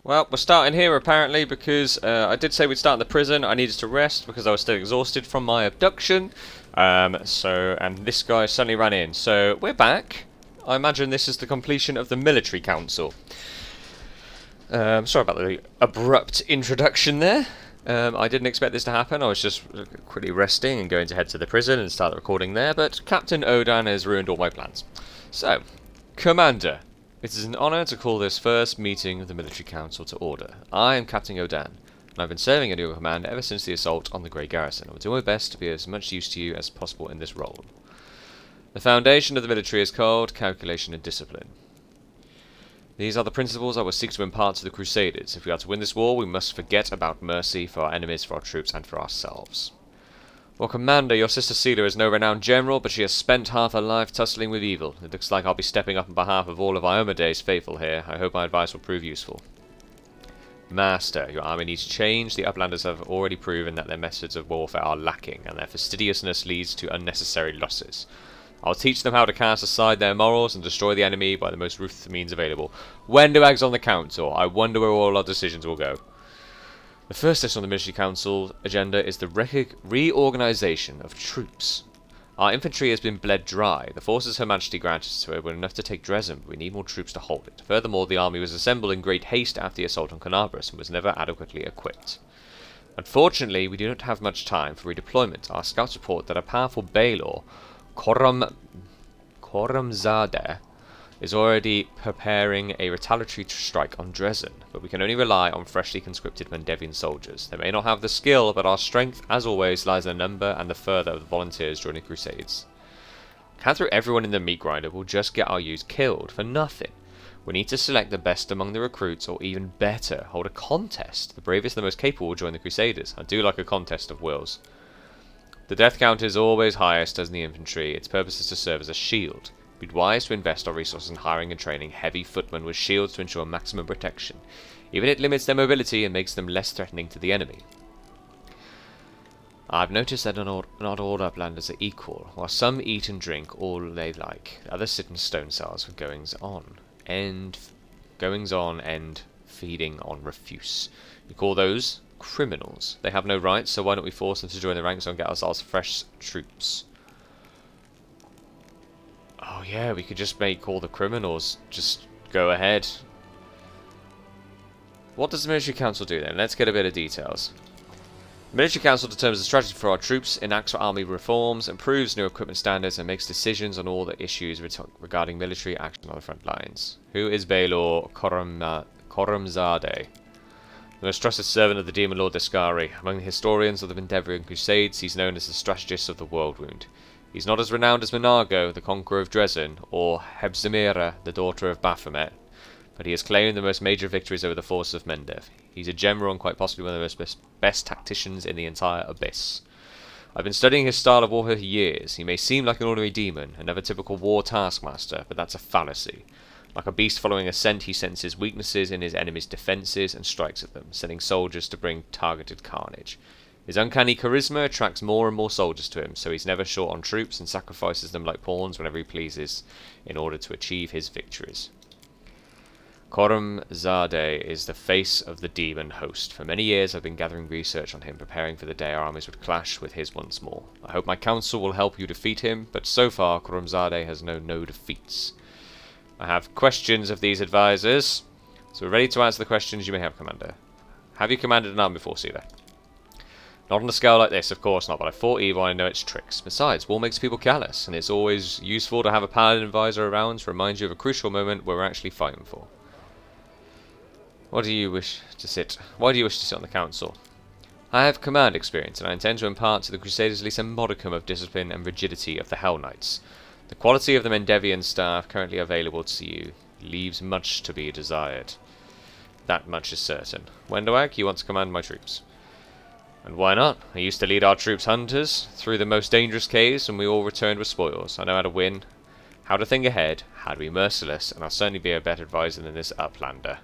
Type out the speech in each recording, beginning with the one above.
Well, we're starting here apparently because I did say we'd start in the prison. I needed to rest because I was still exhausted from my abduction. And this guy suddenly ran in. So we're back. I imagine this is the completion of the military council. Sorry about the abrupt introduction there. I didn't expect this to happen. I was just quickly resting and going to head to the prison and start the recording there, but Captain Odan has ruined all my plans. So, Commander, it is an honour to call this first meeting of the Military Council to order. I am Captain Odan, and I've been serving under your command ever since the assault on the Grey Garrison. I will do my best to be as much use to you as possible in this role. The foundation of the military is called calculation and discipline. These are the principles I will seek to impart to the Crusaders. If we are to win this war, we must forget about mercy for our enemies, for our troops, and for ourselves. Well, Commander, your sister Celia is no renowned general, but she has spent half her life tussling with evil. It looks like I'll be stepping up on behalf of all of Iomede's faithful here. I hope my advice will prove useful. Master, your army needs change. The Uplanders have already proven that their methods of warfare are lacking, and their fastidiousness leads to unnecessary losses. I'll teach them how to cast aside their morals and destroy the enemy by the most ruthless means available. When do eggs on the council? I wonder where all our decisions will go. The first step on the military council agenda is the reorganization of troops. Our infantry has been bled dry. The forces Her Majesty granted to it were enough to take Dresden, but we need more troops to hold it. Furthermore, the army was assembled in great haste after the assault on Canabras and was never adequately equipped. Unfortunately, we do not have much time for redeployment. Our scouts report that a powerful Baylor, Khorramzadeh, is already preparing a retaliatory strike on Dresden, but we can only rely on freshly conscripted Mendevian soldiers. They may not have the skill, but our strength, as always, lies in the number and the further of the volunteers joining Crusades. Can't throw everyone in the meat grinder will just get our youth killed for nothing. We need to select the best among the recruits, or even better, hold a contest. The bravest and the most capable will join the Crusaders. I do like a contest of wills. The death count is always highest as in the infantry. Its purpose is to serve as a shield. It would be wise to invest our resources in hiring and training heavy footmen with shields to ensure maximum protection. Even it limits their mobility and makes them less threatening to the enemy. I've noticed that not all Uplanders are equal. While some eat and drink all they like, others sit in stone cells for goings on and feeding on refuse. You call those criminals. They have no rights, so why don't we force them to join the ranks and get ourselves fresh troops? Oh yeah, we could just make all the criminals just go ahead. What does the Military Council do then? Let's get a bit of details. The Military Council determines the strategy for our troops, enacts army reforms, improves new equipment standards, and makes decisions on all the issues regarding military action on the front lines. Who is Baylor Khorramzadeh? The most trusted servant of the Demon Lord Descari. Among the historians of the Mendevian Crusades, he's known as the strategist of the Whirlwind. He's not as renowned as Menago, the conqueror of Dresden, or Hebzimira, the daughter of Baphomet, but he has claimed the most major victories over the forces of Mendev. He's a general and quite possibly one of the best tacticians in the entire Abyss. I've been studying his style of warfare for years. He may seem like an ordinary demon, another typical war taskmaster, but that's a fallacy. Like a beast following a scent, he senses weaknesses in his enemy's defences and strikes at them, sending soldiers to bring targeted carnage. His uncanny charisma attracts more and more soldiers to him, so he's never short on troops and sacrifices them like pawns whenever he pleases in order to achieve his victories. Khorramzadeh is the face of the demon host. For many years I've been gathering research on him, preparing for the day our armies would clash with his once more. I hope my council will help you defeat him, but so far Khorramzadeh has known no defeats. I have questions of these advisors, so we're ready to answer the questions you may have, Commander. Have you commanded an army before, Celia? Not on a scale like this, of course not, but I fought evil and I know its tricks. Besides, war makes people callous, and it's always useful to have a paladin advisor around to remind you of a crucial moment where we're actually fighting for. Why do you wish to sit on the council? I have command experience, and I intend to impart to the Crusaders at least a modicum of discipline and rigidity of the Hell Knights. The quality of the Mendevian staff currently available to you leaves much to be desired. That much is certain. Wendowak, you want to command my troops. And why not? I used to lead our troops hunters through the most dangerous caves, and we all returned with spoils. I know how to win, how to think ahead, how to be merciless, and I'll certainly be a better advisor than this Uplander.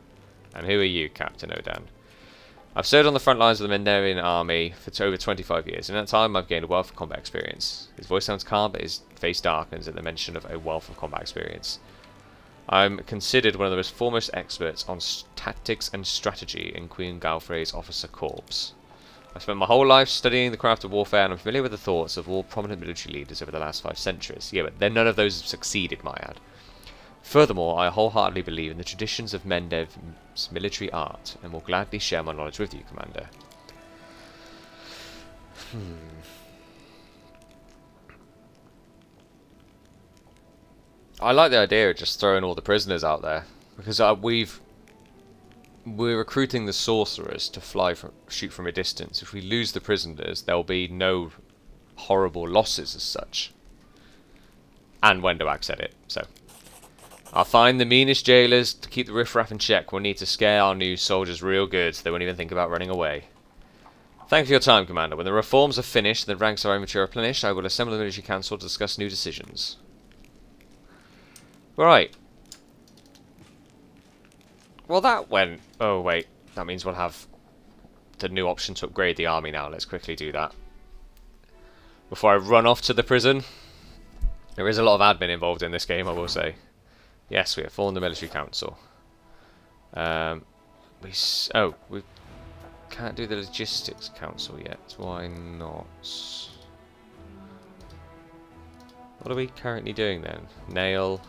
And who are you, Captain Odan? I've served on the front lines of the Mendevian army for over 25 years. In that time, I've gained a wealth of combat experience. His voice sounds calm, but his face darkens at the mention of a wealth of combat experience. I'm considered one of the most foremost experts on tactics and strategy in Queen Galfrey's officer corps. I've spent my whole life studying the craft of warfare, and I'm familiar with the thoughts of all prominent military leaders over the last 5 centuries. Yeah, but then none of those have succeeded, might add. Furthermore, I wholeheartedly believe in the traditions of Mendev's military art, and will gladly share my knowledge with you, Commander. I like the idea of just throwing all the prisoners out there, because we're recruiting the sorcerers to shoot from a distance. If we lose the prisoners, there'll be no horrible losses as such. And Wendoak said it, so. I'll find the meanest jailers to keep the riffraff in check. We'll need to scare our new soldiers real good so they won't even think about running away. Thank you for your time, Commander. When the reforms are finished and the ranks of our infantry are replenished, I will assemble the military council to discuss new decisions. Right. Well, that went... Oh, wait. That means we'll have the new option to upgrade the army now. Let's quickly do that. Before I run off to the prison. There is a lot of admin involved in this game, I will say. Yes, we have formed the military council. We can't do the logistics council yet. Why not? What are we currently doing then? Nail...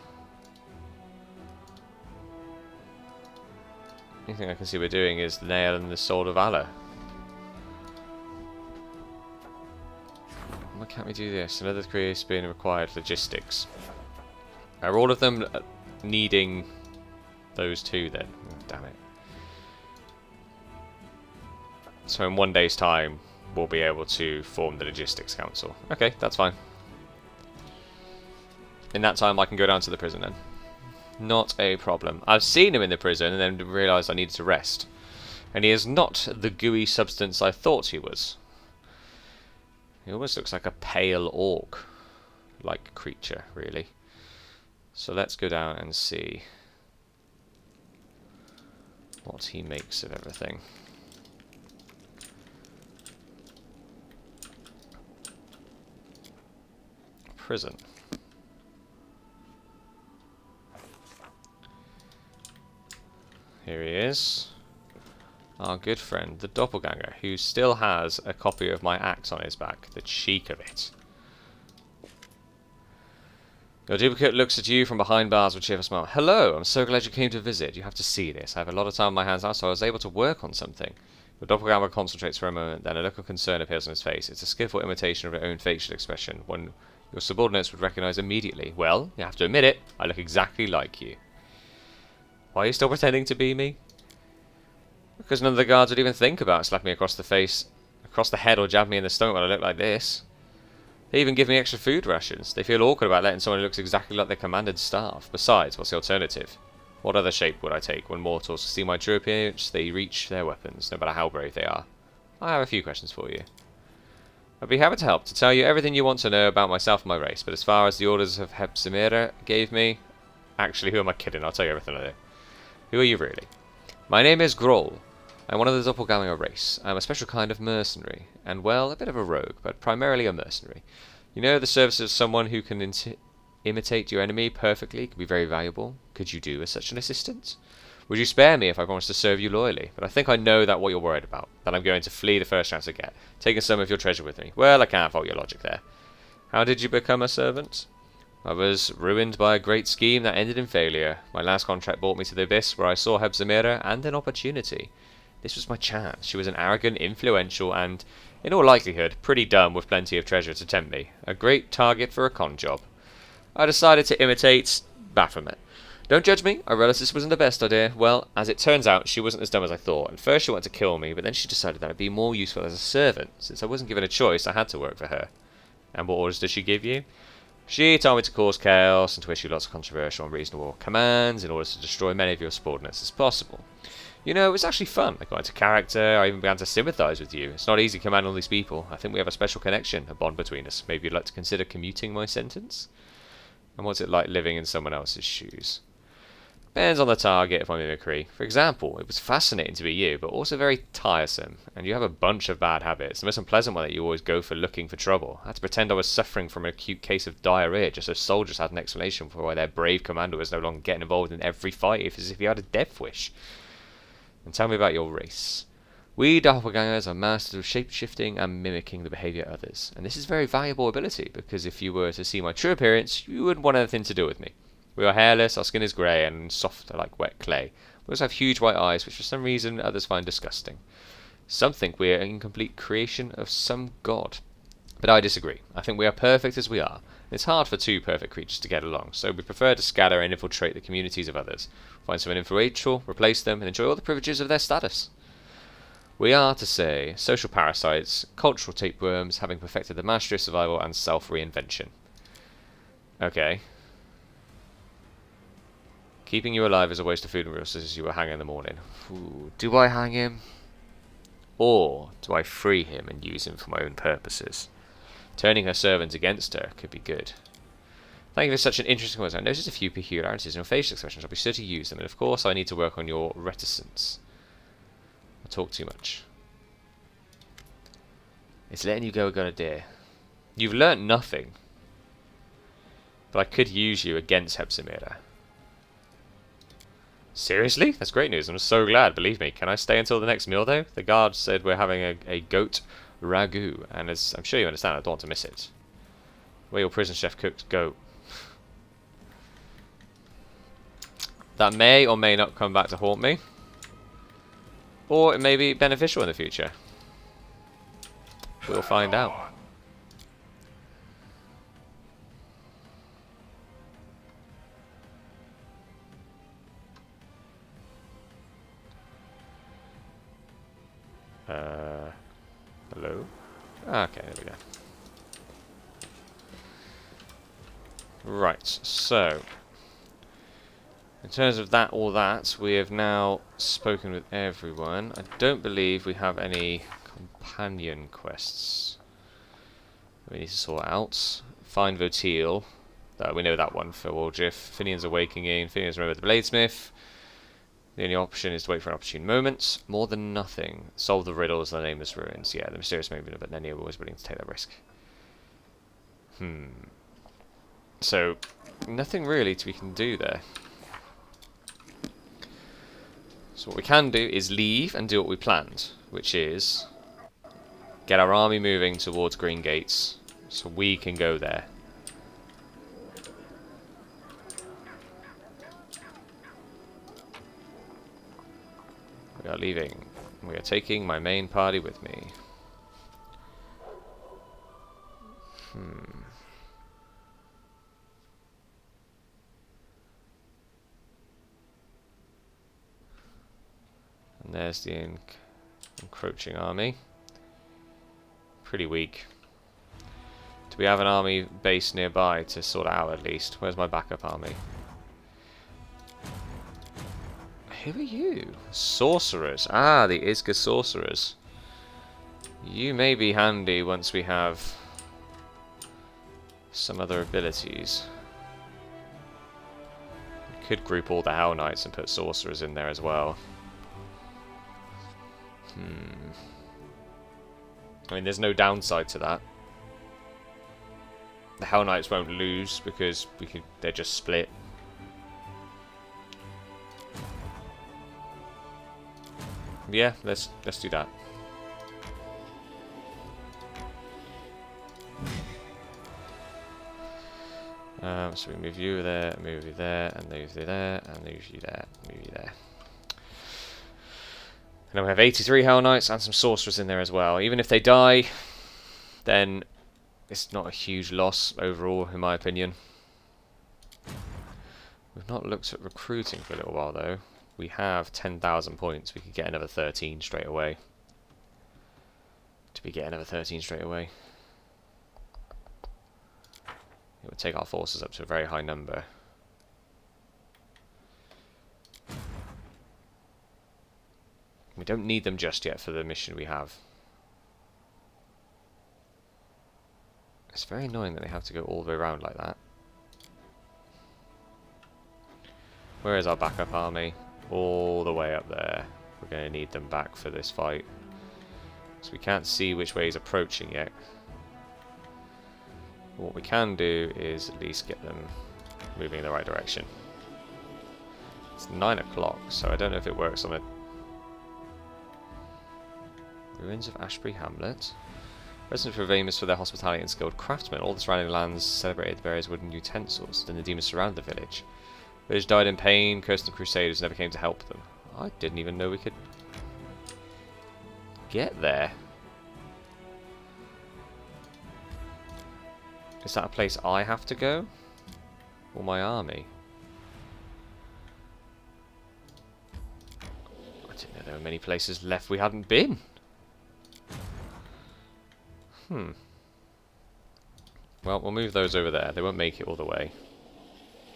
The only thing I can see we're doing is the nail and the sword of valor. Why can't we do this? Another degree is being required for logistics. Are all of them needing those two then? Oh, damn it. So in 1 day's time, we'll be able to form the logistics council. Okay, that's fine. In that time, I can go down to the prison then. Not a problem. I've seen him in the prison and then realised I needed to rest. And he is not the gooey substance I thought he was. He almost looks like a pale orc-like creature, really. So let's go down and see what he makes of everything. Prison. Here he is. Our good friend, the doppelganger, who still has a copy of my axe on his back. The cheek of it. Your duplicate looks at you from behind bars with a cheerful smile. Hello, I'm so glad you came to visit. You have to see this. I have a lot of time on my hands now, so I was able to work on something. Your doppelganger concentrates for a moment, then a look of concern appears on his face. It's a skillful imitation of your own facial expression, one your subordinates would recognize immediately. Well, you have to admit it, I look exactly like you. Why are you still pretending to be me? Because none of the guards would even think about slapping me across the face, across the head, or jab me in the stomach when I look like this. They even give me extra food rations. They feel awkward about letting someone who looks exactly like their commanded starve. Besides, what's the alternative? What other shape would I take when mortals see my true appearance? They reach their weapons, no matter how brave they are. I have a few questions for you. I'd be happy to help, to tell you everything you want to know about myself and my race, but as far as the orders of Hepzimira gave me... Actually, who am I kidding? I'll tell you everything I know. Who are you really? My name is Groll. I'm one of the doppelganger race. I'm a special kind of mercenary, and well, a bit of a rogue, but primarily a mercenary. You know, the services of someone who can imitate your enemy perfectly can be very valuable. Could you do as such an assistant? Would you spare me if I promised to serve you loyally? But I think I know what you're worried about, that I'm going to flee the first chance I get, taking some of your treasure with me. Well, I can't fault your logic there. How did you become a servant? I was ruined by a great scheme that ended in failure. My last contract brought me to the abyss, where I saw Hepzimira and an opportunity. This was my chance. She was an arrogant, influential, and, in all likelihood, pretty dumb with plenty of treasure to tempt me. A great target for a con job. I decided to imitate Baphomet. Don't judge me, I realised this wasn't the best idea. Well, as it turns out, she wasn't as dumb as I thought. At first she wanted to kill me, but then she decided that I'd be more useful as a servant. Since I wasn't given a choice, I had to work for her. And what orders did she give you? She told me to cause chaos and to issue lots of controversial and reasonable commands in order to destroy many of your subordinates as possible. You know, it was actually fun. I got into character, I even began to sympathise with you. It's not easy to command all these people. I think we have a special connection, a bond between us. Maybe you'd like to consider commuting my sentence? And what's it like living in someone else's shoes? Depends on the target of my mimicry. For example, it was fascinating to be you, but also very tiresome, and you have a bunch of bad habits. The most unpleasant one that you always go for looking for trouble. I had to pretend I was suffering from an acute case of diarrhea just so soldiers had an explanation for why their brave commander was no longer getting involved in every fight as if he had a death wish. And tell me about your race. We doppelgangers are masters of shape-shifting and mimicking the behaviour of others, and this is a very valuable ability, because if you were to see my true appearance, you wouldn't want anything to do with me. We are hairless, our skin is grey and soft like wet clay. We also have huge white eyes, which for some reason others find disgusting. Some think we are an incomplete creation of some god. But I disagree. I think we are perfect as we are. It's hard for two perfect creatures to get along, so we prefer to scatter and infiltrate the communities of others. Find someone influential, replace them, and enjoy all the privileges of their status. We are, to say, social parasites, cultural tapeworms, having perfected the mastery of survival and self-reinvention. Okay. Keeping you alive is a waste of food and resources. You will hang in the morning. Ooh, do I hang him? Or do I free him and use him for my own purposes? Turning her servants against her could be good. Thank you for such an interesting question. I noticed a few peculiarities in your facial expressions. I'll be sure to use them. And of course, I need to work on your reticence. I talk too much. It's letting you go a good idea. You've learnt nothing. But I could use you against Hepzibah. Seriously? That's great news. I'm so glad, believe me. Can I stay until the next meal, though? The guard said we're having a goat ragu, and as I'm sure you understand, I don't want to miss it. Where your prison chef cooked goat. That may or may not come back to haunt me. Or it may be beneficial in the future. We'll find out. Hello? Okay, there we go. Right, so in terms of all that, we have now spoken with everyone. I don't believe we have any companion quests we need to sort out. Find Votil. We know that one for Waldriff. Finian's Awakening. Finian's Remember the Bladesmith. The only option is to wait for an opportune moment. More than nothing. Solve the riddles of the nameless ruins. Yeah, the mysterious movement, but Nenia was willing to take that risk. So, nothing really we can do there. So what we can do is leave and do what we planned, which is get our army moving towards Green Gates, so we can go there. We are leaving. We are taking my main party with me. And there's the encroaching army. Pretty weak. Do we have an army base nearby to sort it out at least? Where's my backup army? Who are you? Sorcerers. Ah, the Isga sorcerers. You may be handy once we have some other abilities. We could group all the Hell Knights and put sorcerers in there as well. I mean, there's no downside to that. The Hell Knights won't lose because they're just split. Yeah, let's do that. So we move you there, move you there, and move you there, and move you there, move you there. And then we have 83 Hell Knights and some sorcerers in there as well. Even if they die, then it's not a huge loss overall, in my opinion. We've not looked at recruiting for a little while though. We have 10,000 points. We could get another 13 straight away. It would take our forces up to a very high number. We don't need them just yet for the mission we have. It's very annoying that they have to go all the way around like that. Where is our backup army? All the way up there. We're going to need them back for this fight. So we can't see which way he's approaching yet. What we can do is at least get them moving in the right direction. It's 9 o'clock, so I don't know if it works on the ruins of Ashbury Hamlet. Residents were famous for their hospitality and skilled craftsmen. All the surrounding lands celebrated various wooden utensils. Then the demons surrounded the village. The village died in pain, cursed the crusaders never came to help them. I didn't even know we could get there. Is that a place I have to go? Or my army? I didn't know there were many places left we hadn't been. Well, we'll move those over there. They won't make it all the way.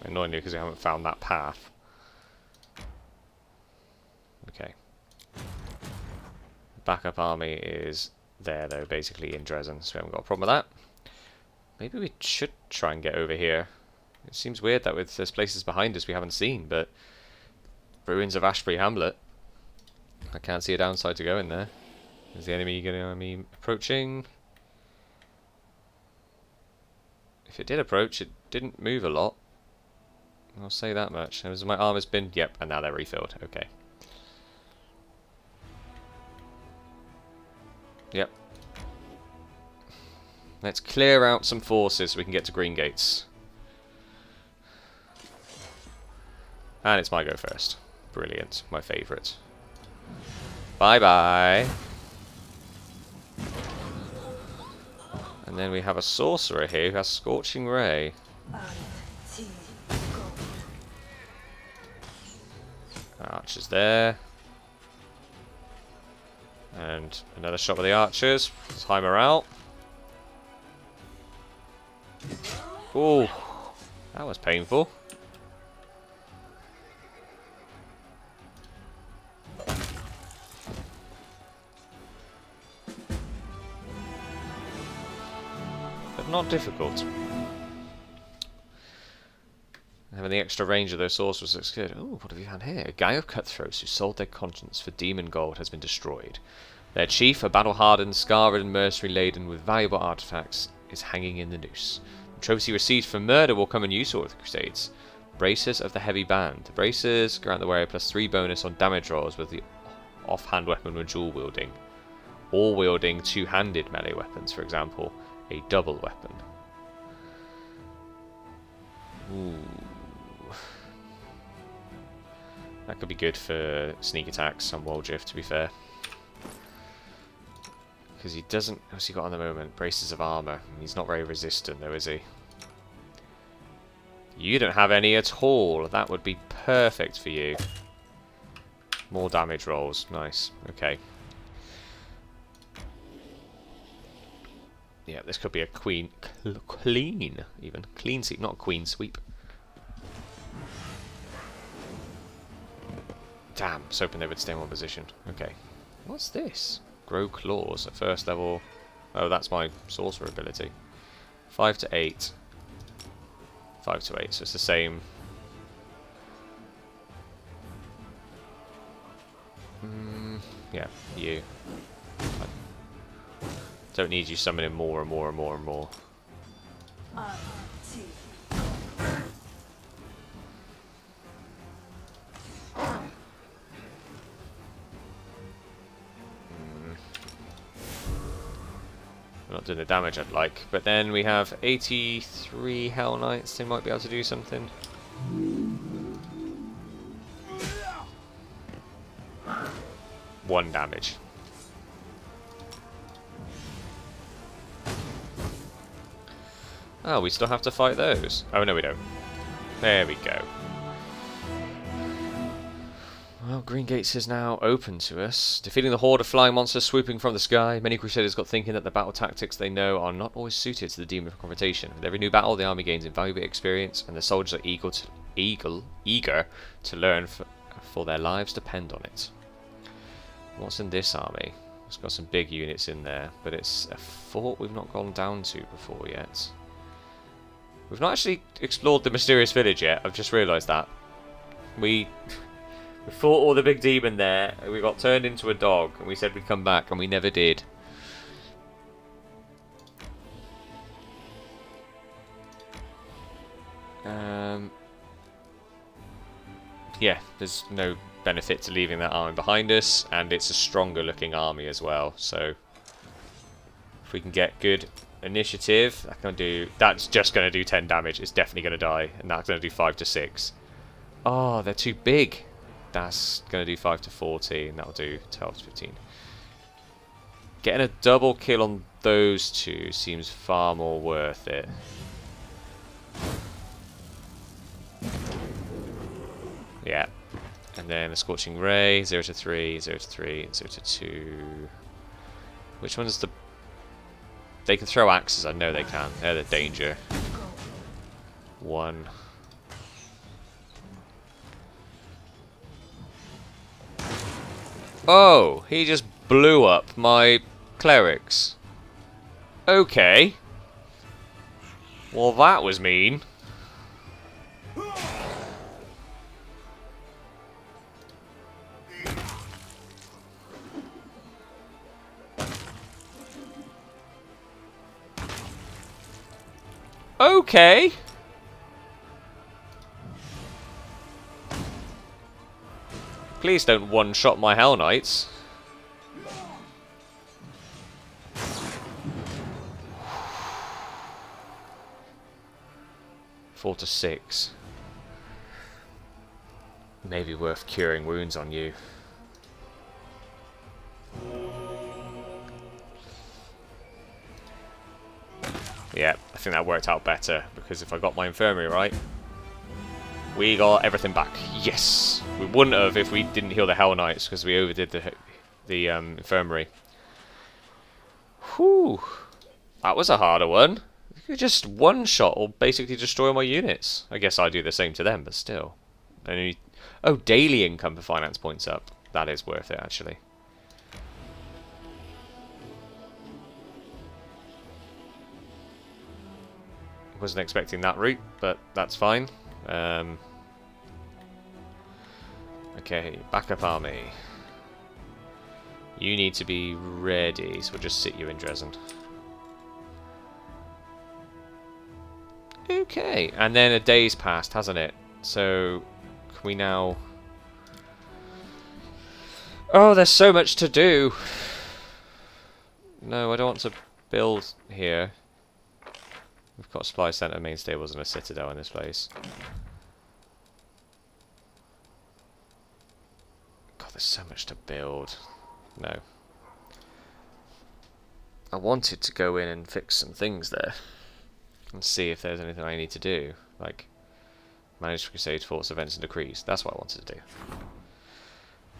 Annoyingly, because we haven't found that path. Okay. Backup army is there, though, basically in Dresden, so we haven't got a problem with that. Maybe we should try and get over here. It seems weird that there's places behind us we haven't seen, but ruins of Ashbury Hamlet. I can't see a downside to going there. Is the enemy going to be approaching? If it did approach, it didn't move a lot. I'll say that much. Has my armor's been? Yep, and now they're refilled. Okay. Yep. Let's clear out some forces so we can get to Green Gates. And it's my go first. Brilliant. My favourite. Bye-bye. And then we have a sorcerer here who has Scorching Ray. Archers there. And another shot with the archers. It's high morale. Ooh, that was painful. But not difficult. Having the extra range of those sorcerers looks good. Oh, what have you found here? A gang of cutthroats who sold their conscience for demon gold has been destroyed. Their chief, a battle-hardened, scar-ridden mercenary laden with valuable artifacts, is hanging in the noose. The trophy received for murder will come in useful with the Crusades. Bracers of the Heavy Band. The bracers grant the wearer +3 bonus on damage rolls with the offhand weapon when dual wielding. Or wielding two-handed melee weapons, for example, a double weapon. Ooh. That could be good for sneak attacks on Woljif, to be fair. Because he doesn't... What's he got on the moment? Braces of armor. He's not very resistant, though, is he? You don't have any at all. That would be perfect for you. More damage rolls. Nice. Okay. Yeah, this could be a clean, even. Clean sweep, not queen sweep. Damn, I was hoping they would stay in one position. Okay. What's this? Grow claws at first level. Oh, that's my sorcerer ability. 5 to 8. 5 to 8, so it's the same. Yeah, you. I don't need you summoning more and more and more and more. We're not doing the damage I'd like, but then we have 83 Hell Knights. They might be able to do something. One damage. Oh, we still have to fight those. Oh, no, we don't. There we go. Well, Green Gates is now open to us. Defeating the horde of flying monsters swooping from the sky, many Crusaders got thinking that the battle tactics they know are not always suited to the demon confrontation. With every new battle, the army gains invaluable experience, and the soldiers are eager to learn, for their lives depend on it. What's in this army? It's got some big units in there, but it's a fort we've not gone down to before yet. We've not actually explored the mysterious village yet, I've just realised that. We fought all the big demon there. We got turned into a dog, and we said we'd come back, and we never did. Yeah, there's no benefit to leaving that army behind us, and it's a stronger looking army as well, so if we can get good initiative, that's just going to do 10 damage. It's definitely going to die, and that's going to do 5 to 6. Oh, they're too big. That's going to do 5 to 14, that'll do 12 to 15. Getting a double kill on those two seems far more worth it. Yeah. And then a Scorching Ray, 0 to 3, 0 to 3, 0 to 2. Which one's the... They can throw axes, I know they can. They're the danger. 1. Oh, he just blew up my clerics. Okay. Well, that was mean. Okay. Please don't one-shot my Hell Knights. Four to 6. Maybe worth curing wounds on you. Yeah, I think that worked out better, because if I got my infirmary right, we got everything back. Yes! We wouldn't have if we didn't heal the Hell Knights, because we overdid the infirmary. Whew! That was a harder one. You could just one-shot or basically destroy my units. I guess I do the same to them, but still. Oh, daily income for finance points up. That is worth it, actually. Wasn't expecting that route, but that's fine. Okay, backup army. You need to be ready, so we'll just sit you in Dresden. Okay, and then a day's passed, hasn't it? So, can we now... Oh, there's so much to do! No, I don't want to build here. We've got a supply centre, main stables, and a citadel in this place. God, there's so much to build. No. I wanted to go in and fix some things there. And see if there's anything I need to do. Like, manage crusades, forts, events, and decrees. That's what I wanted to do.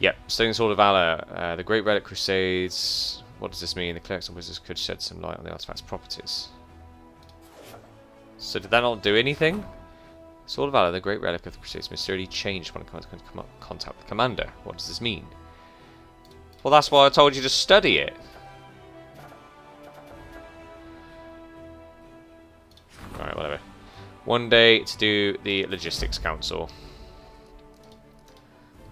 Yep, Stone Sword of Valor. The Great Relic Crusades. What does this mean? The clerics and wizards could shed some light on the artifact's properties. So did that not do anything? Sword of Valor, the Great Relic of the Crusades, mysteriously changed when it comes to contact with the commander. What does this mean? Well, that's why I told you to study it. Alright, whatever. One day to do the Logistics Council.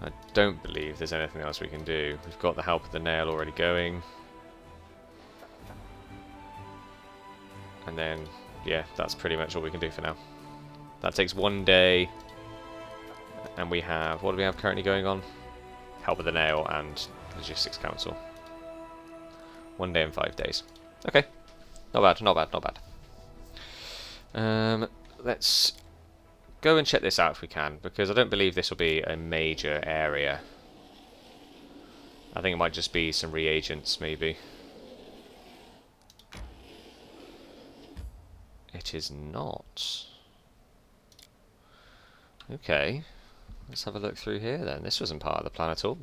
I don't believe there's anything else we can do. We've got the Help of the Nail already going. And then... yeah, that's pretty much all we can do for now. That takes 1 day. And we have... what do we have currently going on? Help with the Nail and Logistics Council. 1 day and 5 days. Okay. Not bad, not bad, not bad. Let's go and check this out if we can, because I don't believe this will be a major area. I think it might just be some reagents, maybe. It is not. Okay, let's have a look through here then. This wasn't part of the plan at all.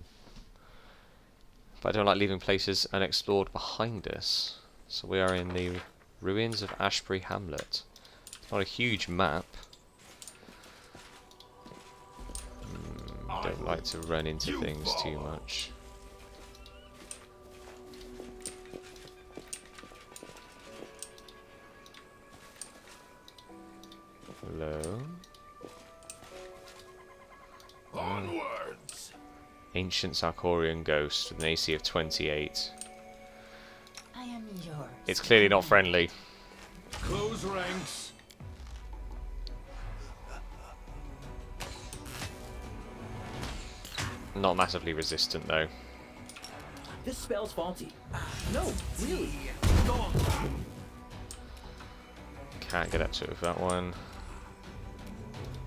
But I don't like leaving places unexplored behind us. So we are in the ruins of Ashbury Hamlet. It's not a huge map. Don't like to run into things too much. Hello? Ancient Sarkorian Ghost with an AC of 28. I am yours. It's clearly not friendly. Close ranks. Not massively resistant though. This spell's faulty. No, really. Can't get up to it with that one.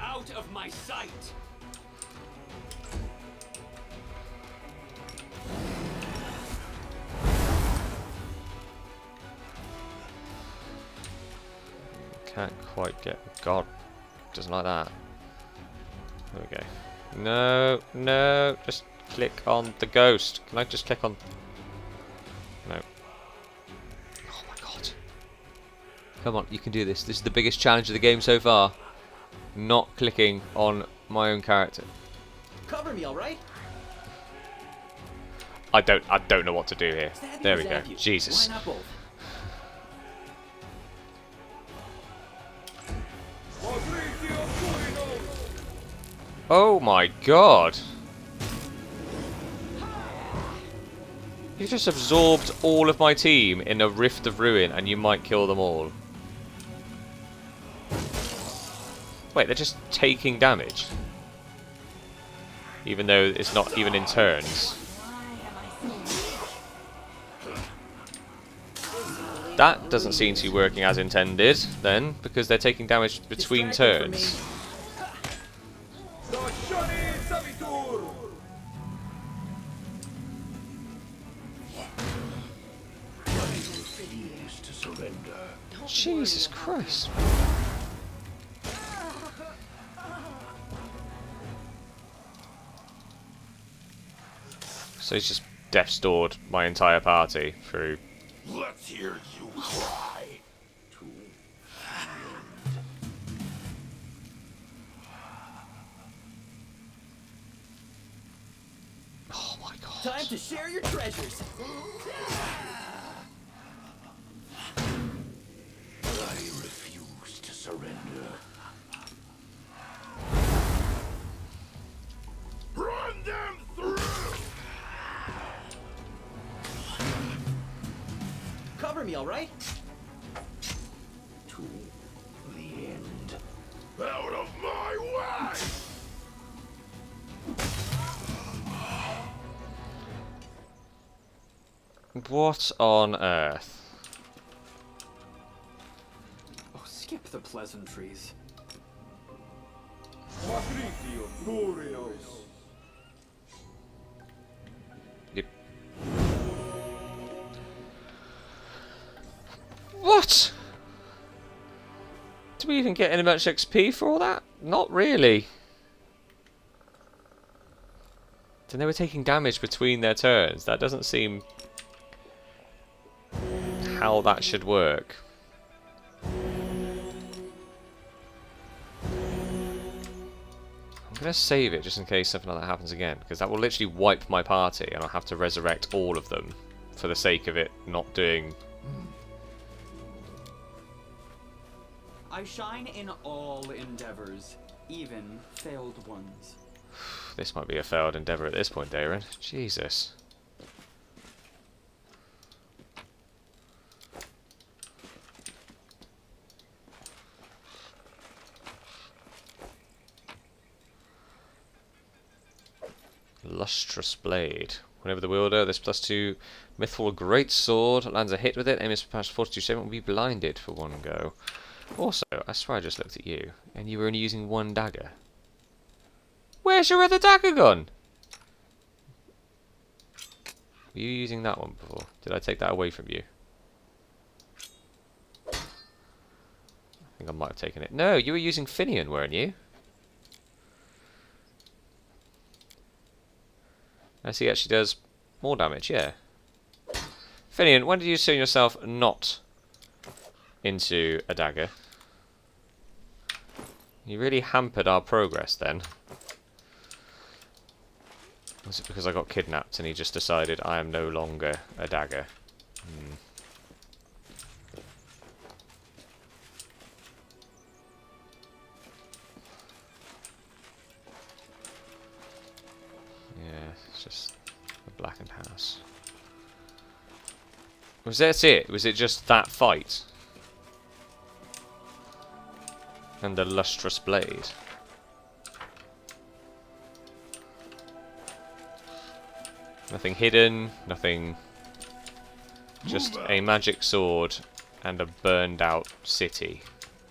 Out of my sight. Can't quite get. God, doesn't like that. There we go. No, no, just click on the ghost. Can I just click on? No. Oh my god. Come on, you can do this. This is the biggest challenge of the game so far. Not clicking on my own character. Cover me, all right? I don't know what to do here. There we go. Jesus. Why not both? Oh my god. You just absorbed all of my team in a Rift of Ruin and you might kill them all. Wait, they're just taking damage. Even though it's not even in turns. That doesn't seem to be working as intended then, because they're taking damage between turns. Jesus Christ. So he's just death stored my entire party through. Let's hear you cry. Oh my god. Time to share your treasures. I refuse to surrender. Run them through! Cover me, all right? To the end. Out of my way! What on earth? Oh, skip the pleasantries. Yep. What? Do we even get any much XP for all that? Not really. Then they were taking damage between their turns. That doesn't seem how that should work. I'm going to save it just in case something like that happens again, because that will literally wipe my party and I'll have to resurrect all of them for the sake of it not doing. I shine in all endeavors, even failed ones. This might be a failed endeavour at this point, Darren. Jesus. Lustrous Blade. Whenever the wielder, this +2 mythful great sword lands a hit with it, enemies past 42-7 will be blinded for one go. Also, I swear I just looked at you, and you were only using one dagger. Where's your other dagger gone? Were you using that one before? Did I take that away from you? I think I might have taken it. No, you were using Finian, weren't you? I see, he actually does more damage, yeah. Finian, when did you turn yourself not into a dagger? You really hampered our progress then. Was it because I got kidnapped and he just decided I am no longer a dagger? Yeah, It's just a blackened house. Was that it? Was it just that fight? And the lustrous blade? Nothing hidden, nothing... Just a magic sword and a burned out city.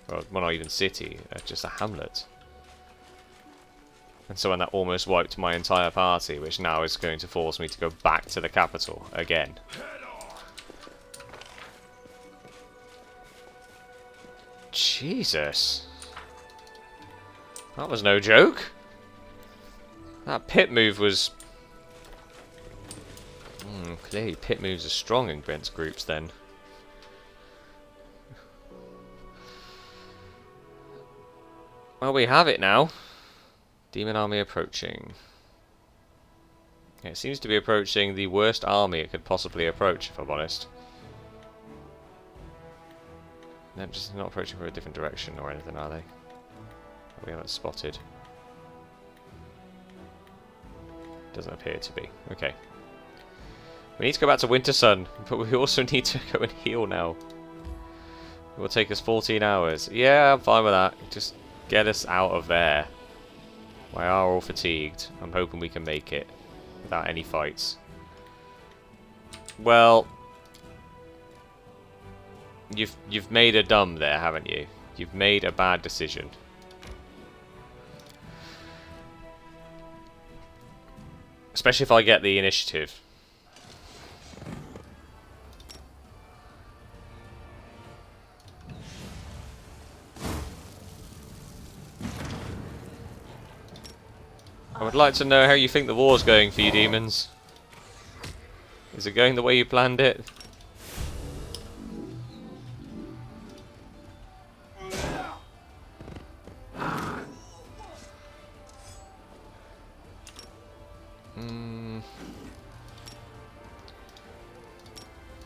Well, not even city, just a hamlet. And so when that almost wiped my entire party, which now is going to force me to go back to the capital again. Jesus. That was no joke. That pit move was... clearly pit moves are strong against groups then. Well, we have it now. Demon army approaching. It seems to be approaching the worst army it could possibly approach, if I'm honest. They're just not approaching from a different direction or anything, are they? We haven't spotted. Doesn't appear to be. Okay. We need to go back to Winter Sun, but we also need to go and heal now. It will take us 14 hours. Yeah, I'm fine with that. Just get us out of there. We are all fatigued. I'm hoping we can make it without any fights. Well, you've made a dumb there, haven't you? You've made a bad decision. Especially if I get the initiative. I would like to know how you think the war's going for you, demons. Is it going the way you planned it?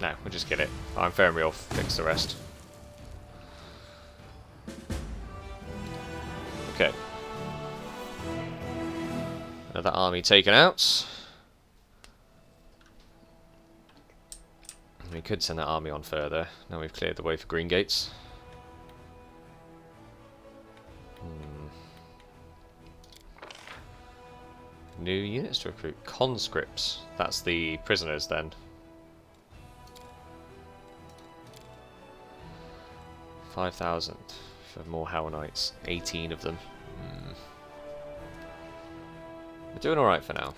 No, we'll just get it. I'm fair and we'll fix the rest. Okay. Another army taken out. We could send that army on further. Now we've cleared the way for green gates. New units to recruit. Conscripts. That's the prisoners then. 5,000 for more Hell Knights. 18 of them. We're doing alright for now.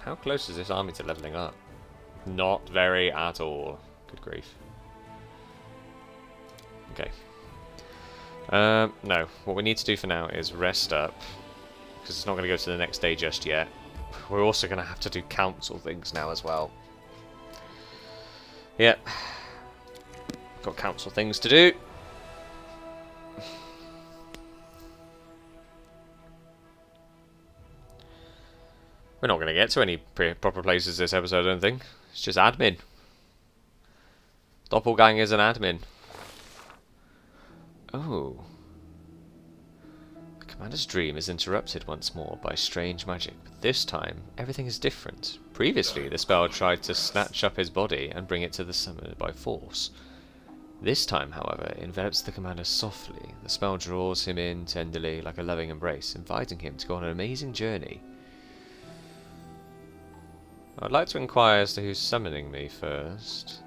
How close is this army to leveling up? Not very at all. Good grief. Okay. No. What we need to do for now is rest up. Because it's not going to go to the next day just yet. We're also going to have to do council things now as well. Yep. Got council things to do. We're not going to get to any proper places this episode, I don't think. It's just admin. Doppelganger's an admin. Oh. The commander's dream is interrupted once more by strange magic, but this time everything is different. Previously, the spell tried to snatch up his body and bring it to the summoner by force. This time, however, it envelops the commander softly. The spell draws him in tenderly like a loving embrace, inviting him to go on an amazing journey. I'd like to inquire as to who's summoning me first.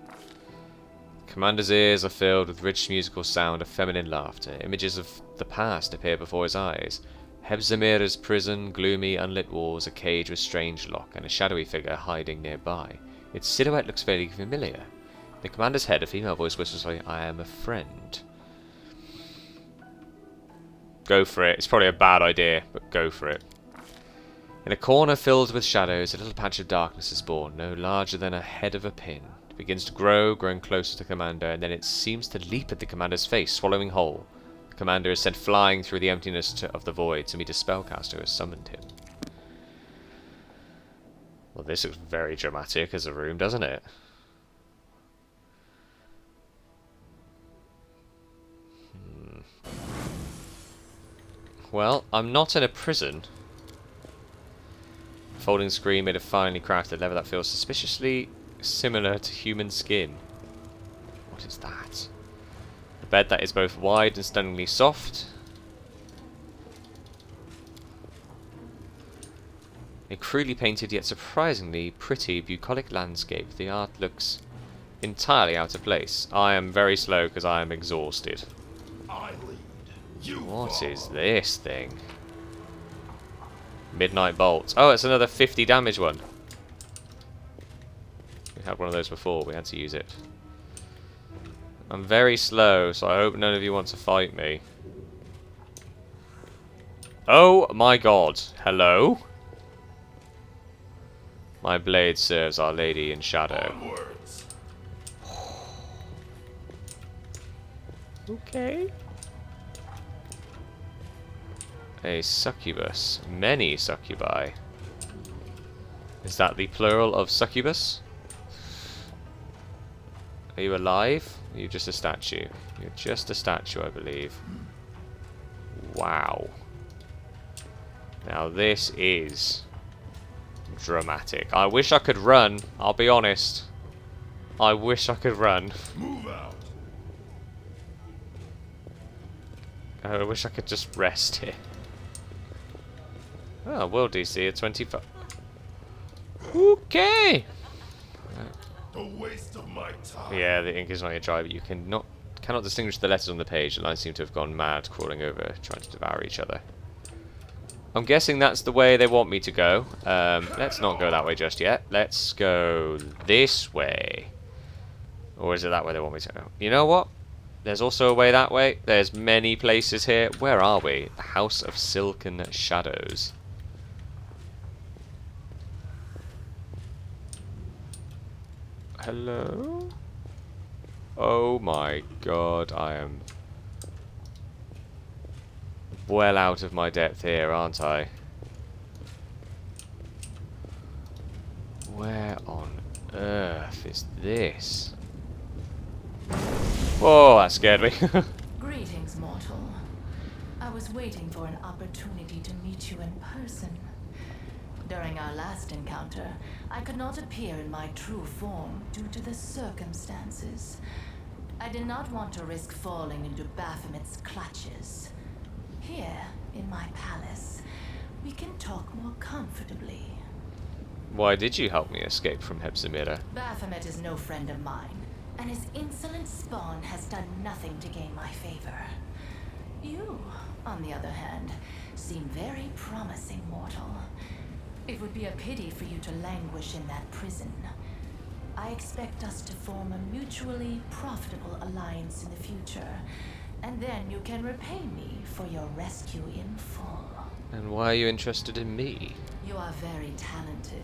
Commander's ears are filled with rich musical sound of feminine laughter. Images of the past appear before his eyes. Hebzimira's prison, gloomy, unlit walls, a cage with strange lock, and a shadowy figure hiding nearby. Its silhouette looks vaguely familiar. In the commander's head, a female voice whispers, "I am a friend." Go for it. It's probably a bad idea, but go for it. In a corner filled with shadows, a little patch of darkness is born, no larger than a head of a pin. It begins to grow, growing closer to the commander, and then it seems to leap at the commander's face, swallowing whole. The commander is sent flying through the emptiness of the void to meet a spellcaster who has summoned him. Well, this looks very dramatic as a room, doesn't it? Well, I'm not in a prison. Folding screen made of finely crafted leather that feels suspiciously similar to human skin. What is that? A bed that is both wide and stunningly soft. A crudely painted yet surprisingly pretty bucolic landscape. The art looks entirely out of place. I am very slow because I am exhausted. I lead. You What follow. is this thing? Midnight Bolt. Oh, it's another 50 damage one. We had one of those before. We had to use it. I'm very slow, so I hope none of you want to fight me. Oh my god. Hello? My blade serves Our Lady in Shadow. Onwards. Okay. A succubus. Many succubi. Is that the plural of succubus? Are you alive? Are you just a statue? You're just a statue, I believe. Wow. Now this is dramatic. I wish I could run, I'll be honest. I wish I could run. Move out. I wish I could just rest here. Oh, world DC at 25. Okay. A waste of my time. Yeah, the ink is not yet dry, but you cannot distinguish the letters on the page. The lines seem to have gone mad, crawling over, trying to devour each other. I'm guessing that's the way they want me to go. Let's not go that way just yet. Let's go this way. Or is it that way they want me to go? You know what? There's also a way that way. There's many places here. Where are we? The House of Silken Shadows. Hello? Oh my god, I am well out of my depth here, aren't I? Where on earth is this? Whoa, that scared me. Greetings, mortal. I was waiting for an opportunity to meet you in person. During our last encounter, I could not appear in my true form due to the circumstances. I did not want to risk falling into Baphomet's clutches. Here, in my palace, we can talk more comfortably. Why did you help me escape from Hepzibah? Baphomet is no friend of mine, and his insolent spawn has done nothing to gain my favor. You, on the other hand, seem very promising, mortal. It would be a pity for you to languish in that prison. I expect us to form a mutually profitable alliance in the future, and then you can repay me for your rescue in full. And why are you interested in me? You are very talented.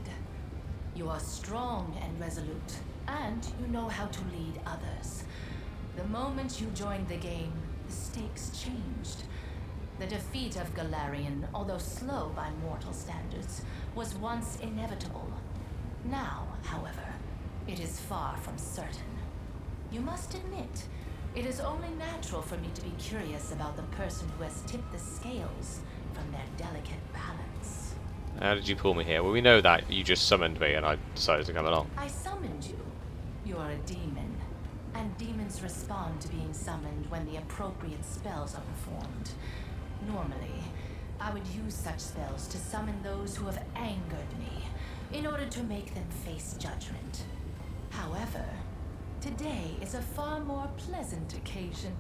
You are strong and resolute, and you know how to lead others. The moment you joined the game, the stakes changed. The defeat of Galarian, although slow by mortal standards, was once inevitable. Now, however, it is far from certain. You must admit, it is only natural for me to be curious about the person who has tipped the scales from their delicate balance. How did you pull me here? Well, we know that. You just summoned me and I decided to come along. I summoned you. You are a demon, and demons respond to being summoned when the appropriate spells are performed. Normally, I would use such spells to summon those who have angered me, in order to make them face judgment. However, today is a far more pleasant occasion.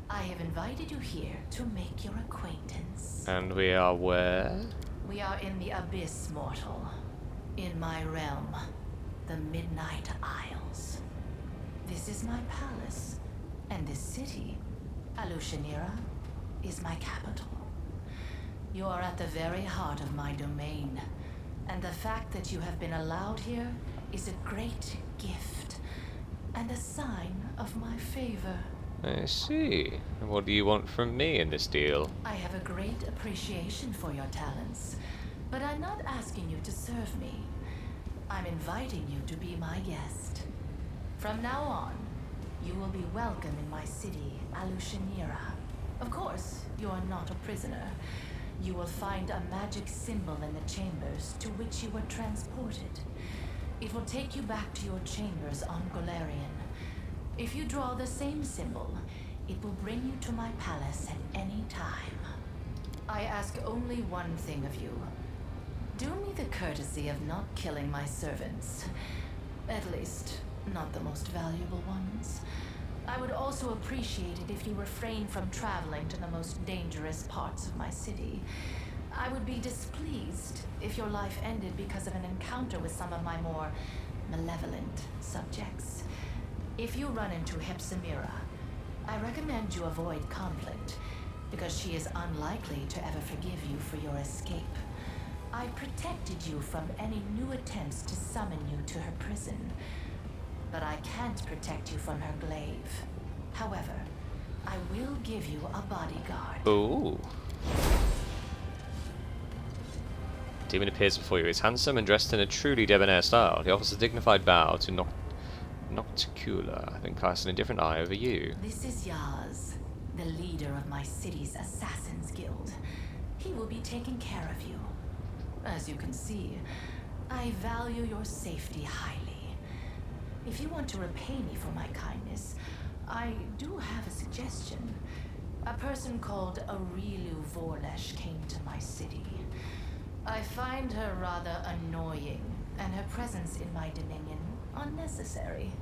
I have invited you here to make your acquaintance. And we are where? We are in the Abyss, mortal. In my realm, the Midnight Isles. This is my palace, and this city, Alushanira, is my capital. You are at the very heart of my domain, and the fact that you have been allowed here is a great gift, and a sign of my favor. I see. And what do you want from me in this deal? I have a great appreciation for your talents, but I'm not asking you to serve me. I'm inviting you to be my guest. From now on, you will be welcome in my city, Alushanira. Of course, you are not a prisoner. You will find a magic symbol in the chambers to which you were transported. It will take you back to your chambers on Golarion. If you draw the same symbol, it will bring you to my palace at any time. I ask only one thing of you. Do me the courtesy of not killing my servants. At least, not the most valuable ones. I would also appreciate it if you refrain from traveling to the most dangerous parts of my city. I would be displeased if your life ended because of an encounter with some of my more malevolent subjects. If you run into Hepsimira, I recommend you avoid conflict, because she is unlikely to ever forgive you for your escape. I protected you from any new attempts to summon you to her prison, but I can't protect you from her glaive. However, I will give you a bodyguard. Ooh. Demon appears before you. He's handsome and dressed in a truly debonair style. He offers a dignified bow to Nocticula, then casts an indifferent eye over you. This is Yaz, the leader of my city's Assassin's Guild. He will be taking care of you. As you can see, I value your safety highly. If you want to repay me for my kindness, I do have a suggestion. A person called Aurilu Vorlesh came to my city. I find her rather annoying, and her presence in my dominion unnecessary.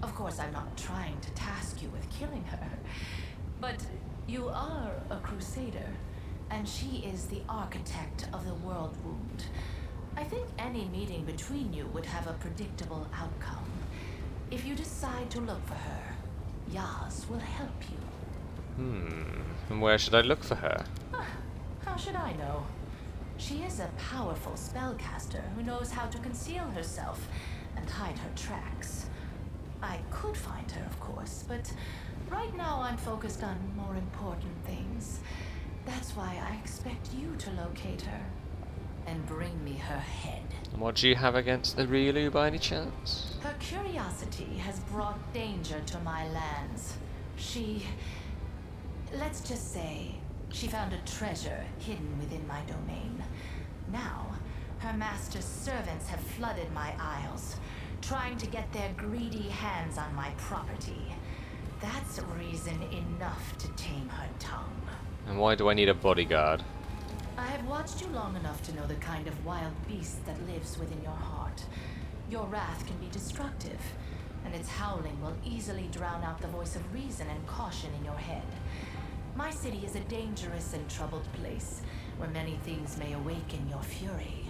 Of course, I'm not trying to task you with killing her, but you are a crusader, and she is the architect of the world wound. I think any meeting between you would have a predictable outcome. If you decide to look for her, Yaz will help you. And where should I look for her? How should I know? She is a powerful spellcaster who knows how to conceal herself and hide her tracks. I could find her, of course, but right now I'm focused on more important things. That's why I expect you to locate her and bring me her head. And what do you have against the Riolu by any chance? Her curiosity has brought danger to my lands. Let's just say, she found a treasure hidden within my domain. Now, her master's servants have flooded my isles, trying to get their greedy hands on my property. That's reason enough to tame her tongue. And why do I need a bodyguard? I have watched you long enough to know the kind of wild beast that lives within your heart. Your wrath can be destructive, and its howling will easily drown out the voice of reason and caution in your head. My city is a dangerous and troubled place, where many things may awaken your fury.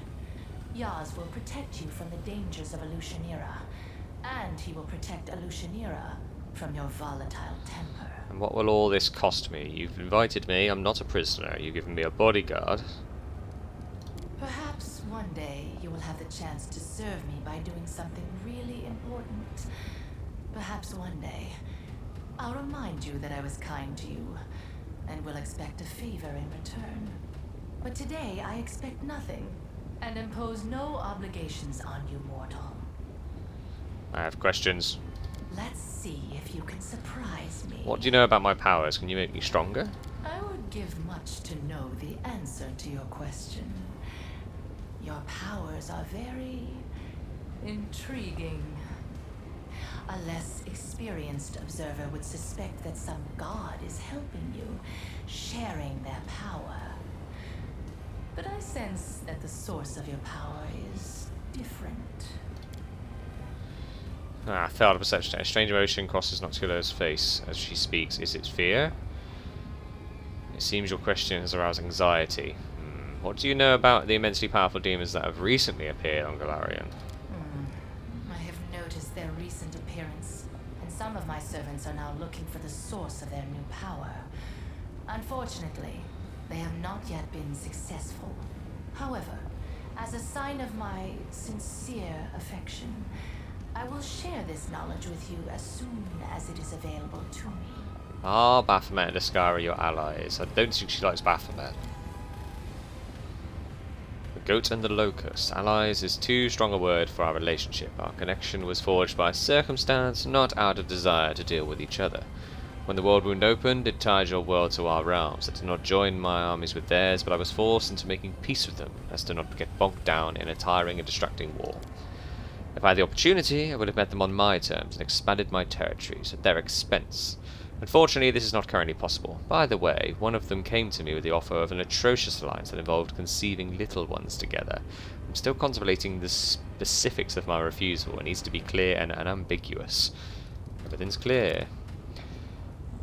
Yaz will protect you from the dangers of Alushanira, and he will protect Alushanira from your volatile temper. And what will all this cost me? You've invited me, I'm not a prisoner. You've given me a bodyguard. Perhaps one day you will have the chance to serve me by doing something really important. Perhaps one day I'll remind you that I was kind to you, and will expect a favor in return. But today I expect nothing, and impose no obligations on you, mortal. I have questions. Let's see if you can surprise me. What do you know about my powers? Can you make me stronger? I would give much to know the answer to your question. Your powers are very intriguing. A less experienced observer would suspect that some god is helping you, sharing their power. But I sense that the source of your power is different. Failed perception. A strange emotion crosses Noctilu's face as she speaks. Is it fear? It seems your question has aroused anxiety. What do you know about the immensely powerful demons that have recently appeared on Golarion? I have noticed their recent appearance, and some of my servants are now looking for the source of their new power. Unfortunately, they have not yet been successful. However, as a sign of my sincere affection, I will share this knowledge with you as soon as it is available to me. Are Baphomet and Ascara your allies? I don't think she likes Baphomet. The goat and the locust. Allies is too strong a word for our relationship. Our connection was forged by circumstance, not out of desire to deal with each other. When the world wound opened, it tied your world to our realms. I did not join my armies with theirs, but I was forced into making peace with them, as to not get bogged down in a tiring and distracting war. If I had the opportunity, I would have met them on my terms and expanded my territories at their expense. Unfortunately, this is not currently possible. By the way, one of them came to me with the offer of an atrocious alliance that involved conceiving little ones together. I'm still contemplating the specifics of my refusal. It needs to be clear and unambiguous. Everything's clear.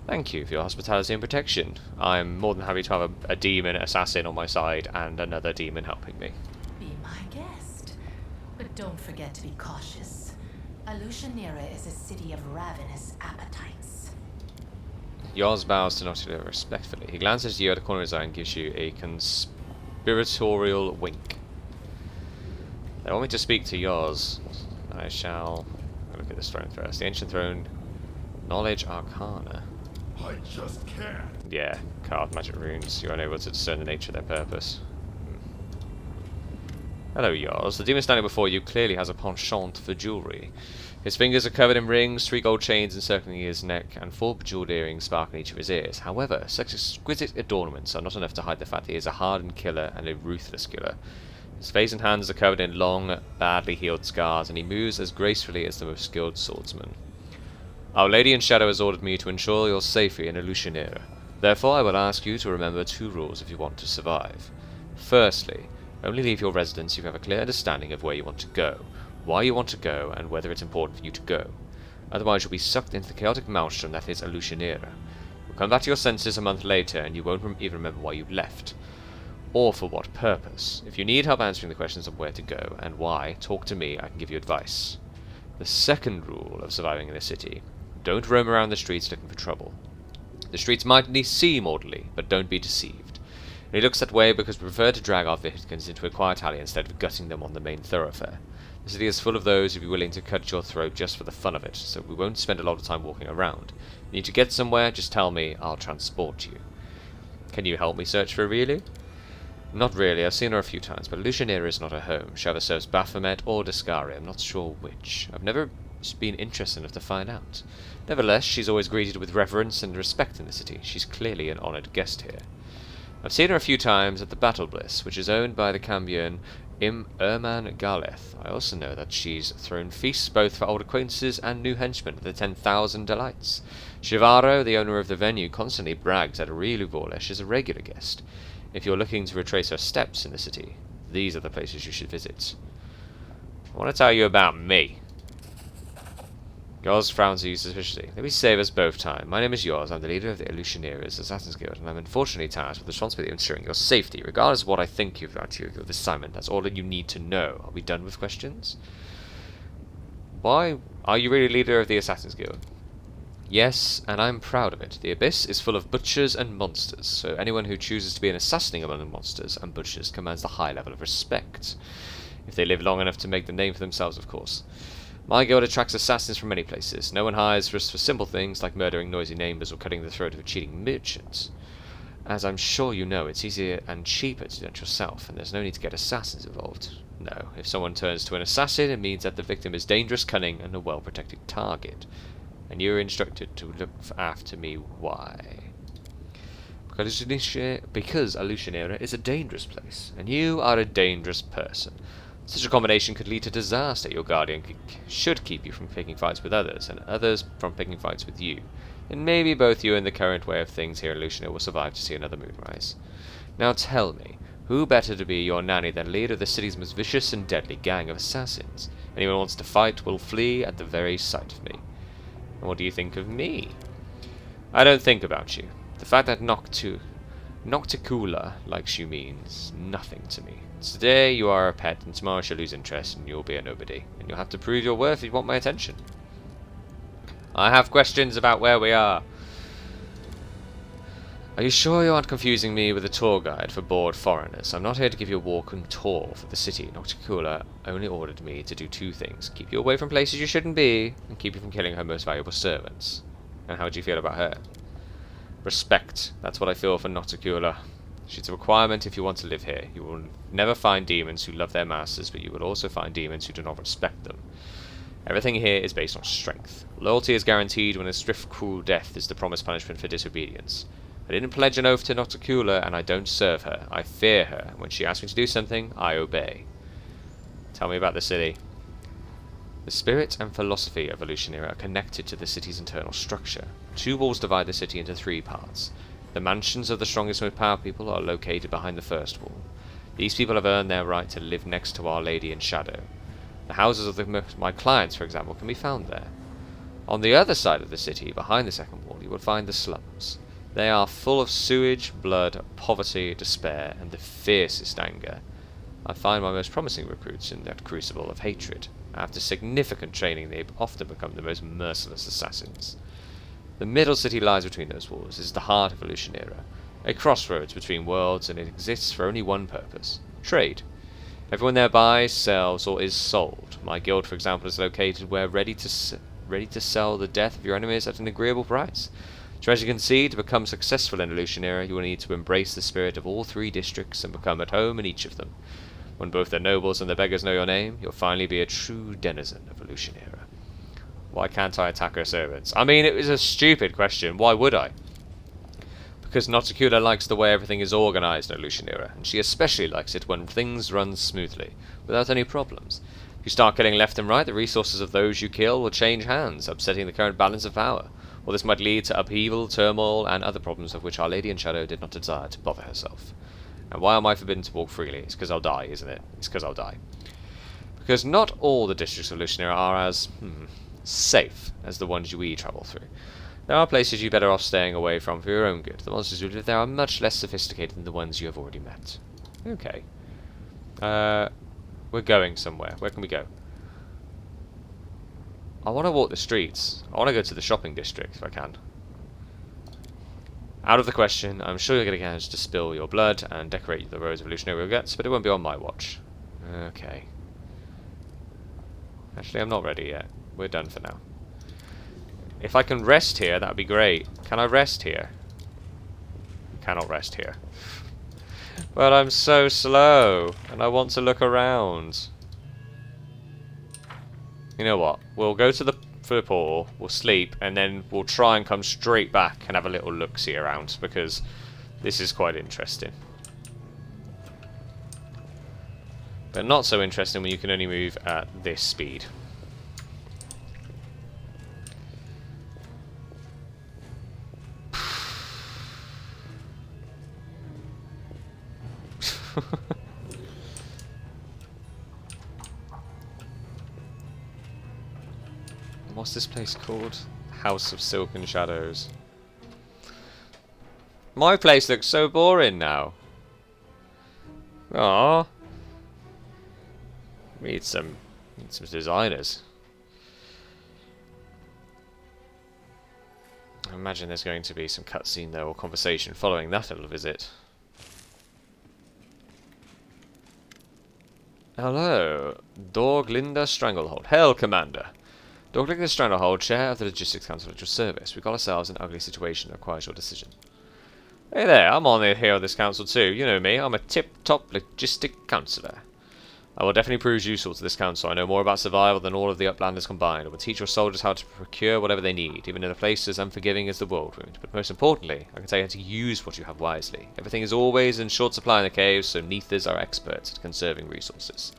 Thank you for your hospitality and protection. I'm more than happy to have a demon assassin on my side and another demon helping me. Be my guest. But don't forget to be cautious. Alushanira is a city of ravenous appetites. Yoz bows to Noctua respectfully. He glances at you at the corner of his eye and gives you a conspiratorial wink. They want me to speak to Yoz. I shall look at this throne first. The ancient throne, knowledge arcana. I just can't. Yeah, card magic runes. You're unable to discern the nature of their purpose. Hello, Yoz. The demon standing before you clearly has a penchant for jewellery. His fingers are covered in rings, 3 gold chains encircling his neck, and 4 bejewelled earrings sparkle in each of his ears. However, such exquisite adornments are not enough to hide the fact that he is a hardened killer and a ruthless killer. His face and hands are covered in long, badly healed scars, and he moves as gracefully as the most skilled swordsman. Our Lady in Shadow has ordered me to ensure your safety in Alushanira. Therefore, I will ask you to remember 2 rules if you want to survive. Firstly, only leave your residence if you have a clear understanding of where you want to go, why you want to go, and whether it's important for you to go. Otherwise, you'll be sucked into the chaotic maelstrom that is Alushanira. You'll come back to your senses a month later, and you won't even remember why you left. Or for what purpose. If you need help answering the questions of where to go and why, talk to me, I can give you advice. The second rule of surviving in the city: don't roam around the streets looking for trouble. The streets might seem orderly, but don't be deceived. And he looks that way because we prefer to drag our victims into a quiet alley instead of gutting them on the main thoroughfare. The city is full of those who'd be willing to cut your throat just for the fun of it, so we won't spend a lot of time walking around. You need to get somewhere, just tell me, I'll transport you. Can you help me search for Aureliu? Not really, I've seen her a few times, but Alushanira is not her home. She either serves Baphomet or Discaria, I'm not sure which. I've never been interested enough to find out. Nevertheless, she's always greeted with reverence and respect in the city. She's clearly an honoured guest here. I've seen her a few times at the Battle Bliss, which is owned by the Cambion Erman Galeth. I also know that she's thrown feasts both for old acquaintances and new henchmen at the 10,000 Delights. Shivaro, the owner of the venue, constantly brags that Aureliu Vorlesh is a regular guest. If you're looking to retrace her steps in the city, these are the places you should visit. I want to tell you about me. Yoz frowns at you suspiciously. Let me save us both time. My name is Yoz. I'm the leader of the Alushanira's Assassin's Guild, and I'm unfortunately tasked with the responsibility of ensuring your safety. Regardless of what I think about you, this assignment, that's all that you need to know. Are we done with questions? Why are you really leader of the Assassin's Guild? Yes, and I'm proud of it. The Abyss is full of butchers and monsters, so anyone who chooses to be an assassin among the monsters and butchers commands a high level of respect. If they live long enough to make the name for themselves, of course. My guild attracts assassins from many places. No one hires just for simple things like murdering noisy neighbours or cutting the throat of a cheating merchant. As I'm sure you know, it's easier and cheaper to do it yourself, and there's no need to get assassins involved. No, if someone turns to an assassin, it means that the victim is dangerous, cunning, and a well-protected target. And you're instructed to look after me. Why? Because Alushanira is a dangerous place, and you are a dangerous person. Such a combination could lead to disaster. Your guardian should keep you from picking fights with others, and others from picking fights with you. And maybe both you and the current way of things here in Alushanira will survive to see another moonrise. Now tell me, who better to be your nanny than leader of the city's most vicious and deadly gang of assassins? Anyone who wants to fight will flee at the very sight of me. And what do you think of me? I don't think about you. The fact that Nocticula likes you means nothing to me. Today you are a pet, and tomorrow she'll lose interest, and you'll be a nobody. And you'll have to prove your worth if you want my attention. I have questions about where we are. Are you sure you aren't confusing me with a tour guide for bored foreigners? I'm not here to give you a walk and tour for the city. Nocticula only ordered me to do 2 things. Keep you away from places you shouldn't be, and keep you from killing her most valuable servants. And how do you feel about her? Respect. That's what I feel for Nocticula. She's a requirement if you want to live here. You will never find demons who love their masters, but you will also find demons who do not respect them. Everything here is based on strength. Loyalty is guaranteed when a swift, cruel death is the promised punishment for disobedience. I didn't pledge an oath to Nocticula, and I don't serve her. I fear her. When she asks me to do something, I obey. Tell me about the city. The spirit and philosophy of Evolutionira are connected to the city's internal structure. 2 walls divide the city into 3 parts. The mansions of the strongest, most powerful people are located behind the first wall. These people have earned their right to live next to Our Lady in Shadow. The houses of my clients, for example, can be found there. On the other side of the city, behind the second wall, you will find the slums. They are full of sewage, blood, poverty, despair, and the fiercest anger. I find my most promising recruits in that crucible of hatred. After significant training, they often become the most merciless assassins. The middle city lies between those walls. It is the heart of Evolutionira, a crossroads between worlds, and it exists for only one purpose: trade. Everyone there buys, sells, or is sold. My guild, for example, is located where ready to sell the death of your enemies at an agreeable price. So as you can see, to become successful in Evolutionira, you will need to embrace the spirit of all 3 districts and become at home in each of them. When both the nobles and the beggars know your name, you'll finally be a true denizen of Evolutionira. Why can't I attack her servants? I mean, it was a stupid question. Why would I? Because Nocticula likes the way everything is organised in Evolutionira, and she especially likes it when things run smoothly, without any problems. If you start killing left and right, the resources of those you kill will change hands, upsetting the current balance of power. Or this might lead to upheaval, turmoil, and other problems of which Our Lady in Shadow did not desire to bother herself. And why am I forbidden to walk freely? It's because I'll die, isn't it? It's because I'll die. Because not all the districts of Evolutionira are as safe as the ones we travel through. There are places you're better off staying away from for your own good. The monsters who live there are much less sophisticated than the ones you have already met. Okay. We're going somewhere. Where can we go? I want to walk the streets. I want to go to the shopping district if I can. Out of the question. I'm sure you're going to manage to spill your blood and decorate the roads of Evolutionary Guts, but it won't be on my watch. Okay. Actually, I'm not ready yet. We're done for now. If I can rest here, that would be great. Can I rest here? Cannot rest here. But I'm so slow, and I want to look around. You know what? We'll go to the portal, we'll sleep, and then we'll try and come straight back and have a little look-see around, because this is quite interesting. But not so interesting when you can only move at this speed. What's this place called? House of Silken Shadows. My place looks so boring now. Aww. Need some designers. I imagine there's going to be some cutscene though, or conversation following that little visit. Hello, Dorglinda Stranglehold. Hail, Commander. Dorglinda Stranglehold, Chair of the Logistics Council at your service. We got ourselves an ugly situation that requires your decision. Hey there, I'm on here on this council too. You know me, I'm a tip-top logistic councillor. I will definitely prove useful to this council. I know more about survival than all of the Uplanders combined. I will teach your soldiers how to procure whatever they need, even in a place as unforgiving as the World Wound. But most importantly, I can tell you how to use what you have wisely. Everything is always in short supply in the caves, so Neathers are experts at conserving resources.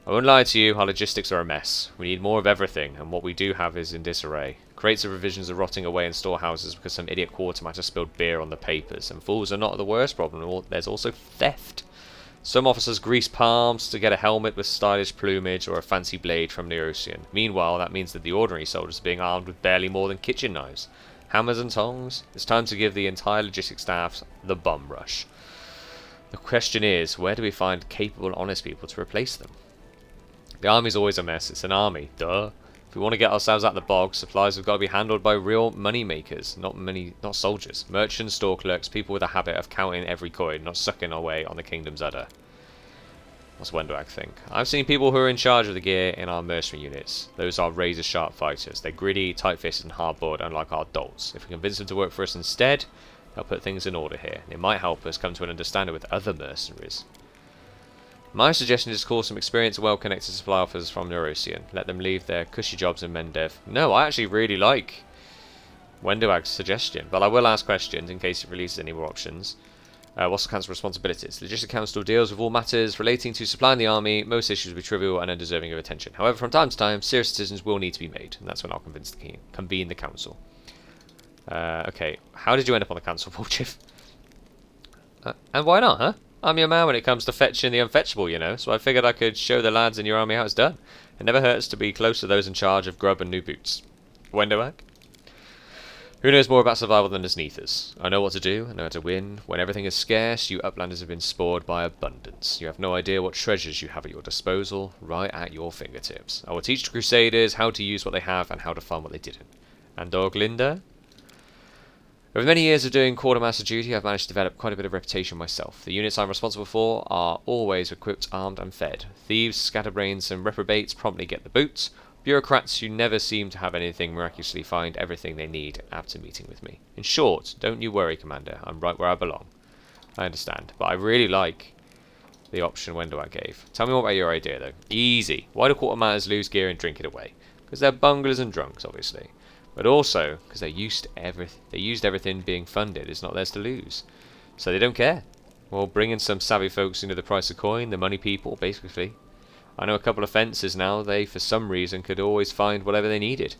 I won't lie to you, our logistics are a mess. We need more of everything, and what we do have is in disarray. Crates of provisions are rotting away in storehouses because some idiot quartermaster spilled beer on the papers, and fools are not the worst problem, there's also theft. Some officers grease palms to get a helmet with stylish plumage or a fancy blade from the ocean. Meanwhile, that means that the ordinary soldiers are being armed with barely more than kitchen knives. Hammers and tongs? It's time to give the entire logistics staff the bum rush. The question is, where do we find capable, honest people to replace them? The army's always a mess. It's an army. Duh. If we want to get ourselves out of the bog, supplies have got to be handled by real money makers, not soldiers. Merchants, store clerks, people with a habit of counting every coin, not sucking away on the kingdom's udder. What's Wendwag think? I've seen people who are in charge of the gear in our mercenary units. Those are razor-sharp fighters. They're gritty, tight-fisted, and hard-boiled, unlike our dolts. If we convince them to work for us instead, they'll put things in order here. It might help us come to an understanding with other mercenaries. My suggestion is to call some experienced, well-connected supply officers from Neurosian. Let them leave their cushy jobs in Mendev. No, I actually really like Wendoag's suggestion, but I will ask questions in case it releases any more options. What's the council's responsibilities? The Logistic Council deals with all matters relating to supplying the army. Most issues will be trivial and undeserving of attention. However, from time to time, serious decisions will need to be made, and that's when I'll convene the council. Okay, how did you end up on the council, Wolchif? And why not, huh? I'm your man when it comes to fetching the unfetchable, you know, so I figured I could show the lads in your army how it's done. It never hurts to be close to those in charge of grub and new boots. Wendoag? Who knows more about survival than us Neethers? I know what to do, I know how to win. When everything is scarce, you uplanders have been spoiled by abundance. You have no idea what treasures you have at your disposal, right at your fingertips. I will teach the Crusaders how to use what they have and how to farm what they didn't. And Linda? Over many years of doing quartermaster duty, I've managed to develop quite a bit of reputation myself. The units I'm responsible for are always equipped, armed and fed. Thieves, scatterbrains and reprobates promptly get the boots. Bureaucrats who never seem to have anything miraculously find everything they need after meeting with me. In short, don't you worry, Commander. I'm right where I belong. I understand, but I really like the option Wendoag gave. Tell me more about your idea, though. Easy. Why do quartermasters lose gear and drink it away? Because they're bunglers and drunks, obviously. But also, because they used everything being funded. It's not theirs to lose. So they don't care. Well, bring in some savvy folks who know the price of coin, the money people, basically. I know a couple of fences now. They, for some reason, could always find whatever they needed.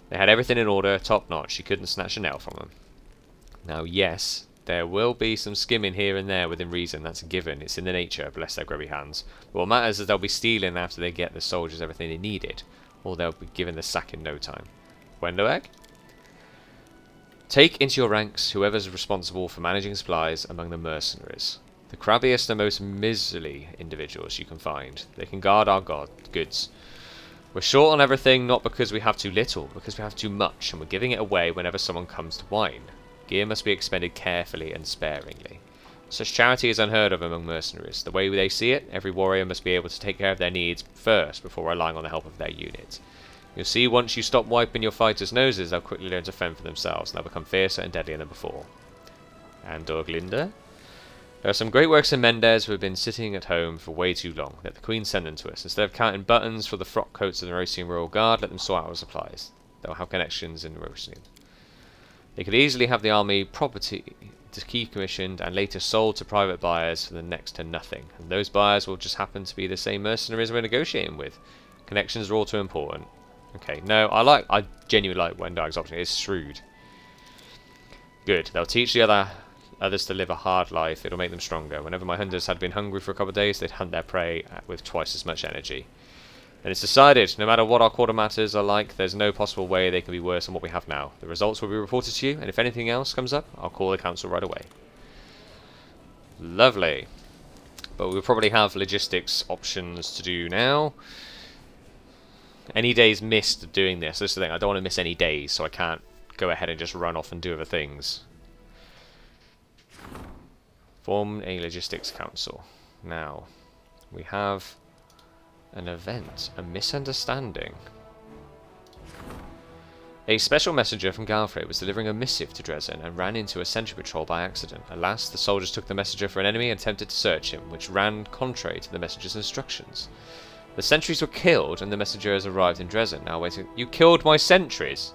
They had everything in order, top notch. You couldn't snatch a nail from them. Now, yes, there will be some skimming here and there within reason. That's a given. It's in the nature, bless their grubby hands. But what matters is they'll be stealing after they get the soldiers everything they needed. Or they'll be given the sack in no time. Wendoag? Take into your ranks whoever's responsible for managing supplies among the mercenaries. The crabbiest and most miserly individuals you can find. They can guard our goods. We're short on everything, not because we have too little, because we have too much, and we're giving it away whenever someone comes to whine. Gear must be expended carefully and sparingly. Such charity is unheard of among mercenaries. The way they see it, every warrior must be able to take care of their needs first before relying on the help of their unit. You'll see once you stop wiping your fighters' noses, they'll quickly learn to fend for themselves, and they'll become fiercer and deadlier than before. And Dorglinda? There are some great works in Mendez who have been sitting at home for way too long. Let the Queen send them to us. Instead of counting buttons for the frock coats of the Rosian Royal Guard, let them sort out our supplies. They'll have connections in Rosian. They could easily have the army property to keep commissioned and later sold to private buyers for the next to nothing. And those buyers will just happen to be the same mercenaries we're negotiating with. Connections are all too important. Okay, no, I genuinely like Wendoag's option. It's shrewd. Good. They'll teach the others to live a hard life. It'll make them stronger. Whenever my hunters had been hungry for a couple of days, they'd hunt their prey with twice as much energy. And it's decided, no matter what our quartermasters are like, there's no possible way they can be worse than what we have now. The results will be reported to you, and if anything else comes up, I'll call the council right away. Lovely. But we'll probably have logistics options to do now. Any days missed doing this. This is the thing, I don't want to miss any days, so I can't go ahead and just run off and do other things. Form a logistics council. Now, we have an event, a misunderstanding. A special messenger from Galfrey was delivering a missive to Dresden and ran into a sentry patrol by accident. Alas, the soldiers took the messenger for an enemy and attempted to search him, which ran contrary to the messenger's instructions. The sentries were killed and the messenger has arrived in Dresden. Now waiting. You killed my sentries!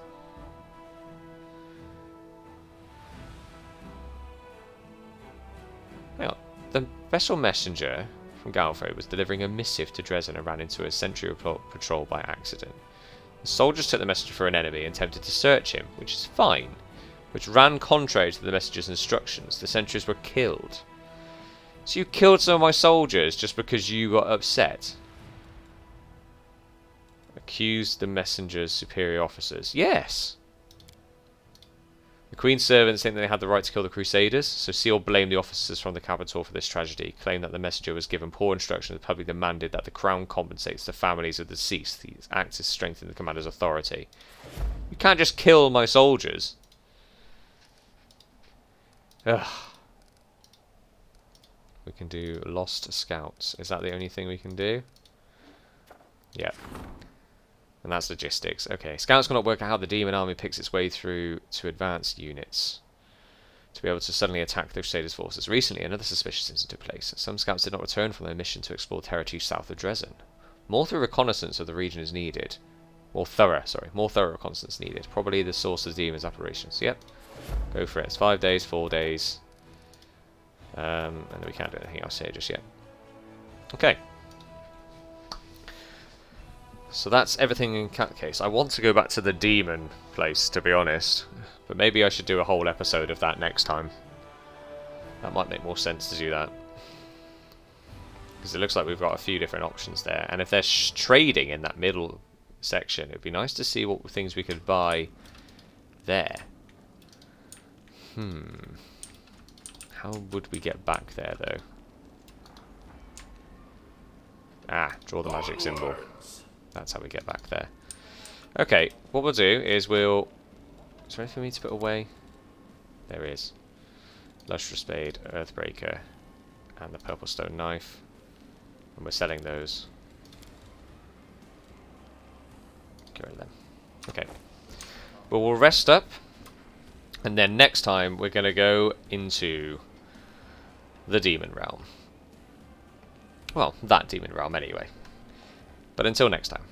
Hang on. The special messenger from Galfrey was delivering a missive to Dresden and ran into a sentry patrol by accident. The soldiers took the messenger for an enemy and attempted to search him, which is fine, which ran contrary to the messenger's instructions. The sentries were killed. So you killed some of my soldiers just because you got upset? Accused the messenger's superior officers. Yes! The Queen's servants think that they had the right to kill the Crusaders, so Seal blamed the officers from the capital for this tragedy, claimed that the messenger was given poor instructions and publicly demanded that the Crown compensates the families of the deceased. These acts to strengthen the commander's authority. You can't just kill my soldiers. Ugh. We can do Lost Scouts. Is that the only thing we can do? Yep. And that's logistics. Okay, Scouts cannot work out how the demon army picks its way through to advanced units. to be able to suddenly attack the Crusaders' forces. Recently, another suspicious incident took place. Some scouts did not return from their mission to explore territory south of Dresden. More thorough reconnaissance of the region is needed. More thorough reconnaissance needed. Probably the source of the demon's operations. Yep. Go for it. It's 5 days, 4 days. And we can't do anything else here just yet. Okay. So that's everything in that case. I want to go back to the demon place, to be honest. But maybe I should do a whole episode of that next time. That might make more sense to do that. Because it looks like we've got a few different options there. And if they're trading in that middle section, it would be nice to see what things we could buy there. How would we get back there, though? Ah, draw the magic symbol. That's how we get back there. Okay, what we'll do is we'll... Is there anything for me to put away? There is. Lustrous Spade, Earthbreaker, and the Purple Stone Knife. And we're selling those. Get rid of them. Okay. Well, we'll rest up. And then next time we're going to go into the Demon Realm. Well, that Demon Realm anyway. But until next time.